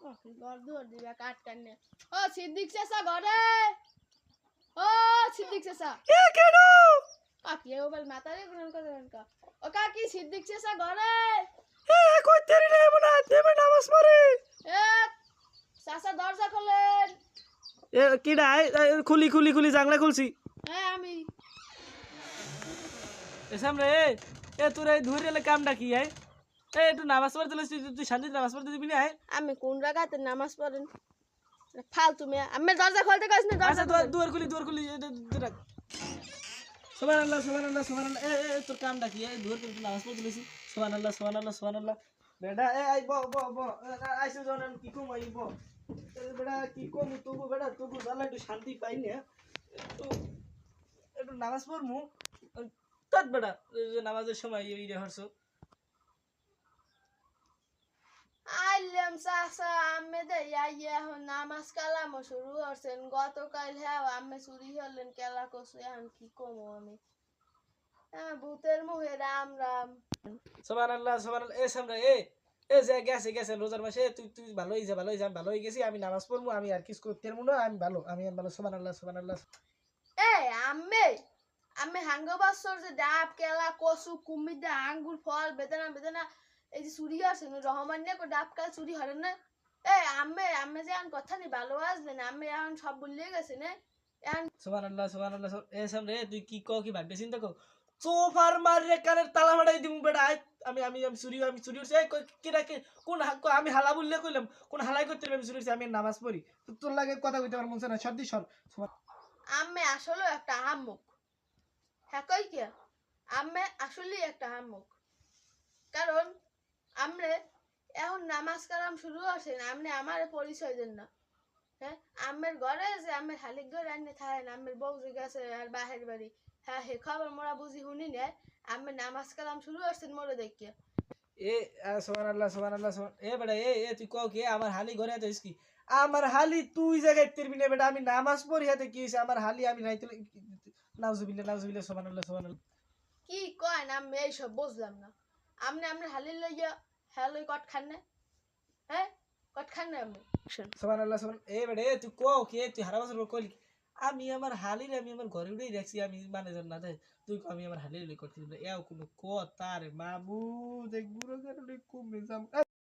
ঘর দুয়ার দিবা কাট কাটনে ও সিদ্দিক চাচা ঘরে ও সিদ্দিক চাচা এ কেন কাকি ও বল মাতারে গুণ কথা ও কাকি সিদ্দিক চাচা ঘরে এ কই তেরি রে মনা দেবে নামাজ পড়ে এ চাচা দরজা খোলেন এ কিডা খুলি খুলি খুলি জানলা খুলছি হ্যাঁ আমি এ সামনে এ তোর এই ধরে এলে কামটা কি আয় এ একটু নামাজ পড়তে তুই শান্তিতে নামাজ পড়তে দিবি না আয় আমি কোন রাগাতে নামাজ পড়েন ফালতু মেয়ে আমি দরজা খুলতে কইছ না আচ্ছা দরজা দুয়ার খুলি সুবহানাল্লাহ সুবহানাল্লাহ সুবহানাল্লাহ এ তোর কামটা কি এই দুয়ার খুলি নামাজ পড়তে দিছি সুবহানাল্লাহ সুবহানাল্লাহ সুবহানাল্লাহ বেটা এ আই ব আইসো জনান কি কম আই ব বেটা কি কম তুগু বেটা তুগু জানলা একটু শান্তি পাই না তো একটু নামাজ পড়মু তত বেটা নামাজের সময় এই রে হরছো আইলাম চাচা আমি দে ইয়া নামাজ কালাম শুরু করছেন গতকাল হ্যাঁ আমি চুরি হলেন কেলা কসু এখন কি কমো আমি ভূতের মুখে রাম রাম সুবহানাল্লাহ সুবহানাল্লাহ এ সামনে এ যে গেছে রোজার মাসে তুই ভালো হইছে আমি ভালো হই গেছি আমি নামাজ পড়মু আমি আর কিছু করতে পারমু না আমি ভালো সুবহানাল্লাহ সুবহানাল্লাহ আমি আমি হাঙ্গ বছর যে ডাব কেলা কসু কুমির আঙ্গুর ফল বেদনা বেদনা এই যে চুরি আছে রহমান নিয়ে ডাব কাল চুরি হরেন না আমি যে এখন কথা নি ভালো আসবেন আমি এখন সব ভুলিয়ে গেছি না এখন সুবহানাল্লাহ সুবহানাল্লাহ এ সামনে তুই কি কি ভাববে চিন্তা কর সোফার মারে কানের তালা মারাই দিমু বেটা আমি চুরি করছি এই কিরা কি কোন আমি হালা বললে কইলাম কোন হালাই করতে আমি চুরি করছি আমি নামাজ পড়ি তোর লাগে কথা কইতে পারমু না সর্দি সর আমি আসলে একটা হামুক হ্যাঁ কই কি আমি আসলে একটা হামুক কারণ আমরা এখন নামাজ কালাম শুরু করছেন আপনি আমার পরিচয় দেন না হ্যাঁ আমের ঘরে যে আমের হালিক ঘরে আনতে থাকেন আমের বউ যে গেছে আর বাহের বাড়ি হ্যাঁ হে খবর মোরা বুঝি শুনি না আমি নামাজ কালাম শুরু করছেন মোরে দেখিয়া এ সুবহানাল্লাহ সুবহানাল্লাহ এ বেটা এ তুই কও কি আমার হালি ঘরে আছিস কি আমার হালি তুই জায়গায় তিরবি না বেটা আমি নামাজ পড়ি হাতে কি হইছে আমার হালি আমি রাইতে নাউজুবিল্লাহ সুবহানাল্লাহ সুবহানাল্লাহ কি কয় না আমি এইসব বুঝলাম না আপনি আপনার হালির লইয়া হ্যাঁ লই কট খান না হ্যাঁ কট খান না আপনি সুবহানাল্লাহ সুবহানাল্লাহ এ বেটা তুই কও কি তুই হারা বছর কইলি আমি আমার হালির আমি আমার ঘরে উঠেই রাখছি আমি মানে না দে তুই আমি আমার হালির লই করতে এও কোনো কথা রে মামু দেখ বুড়ো করে কমে যাম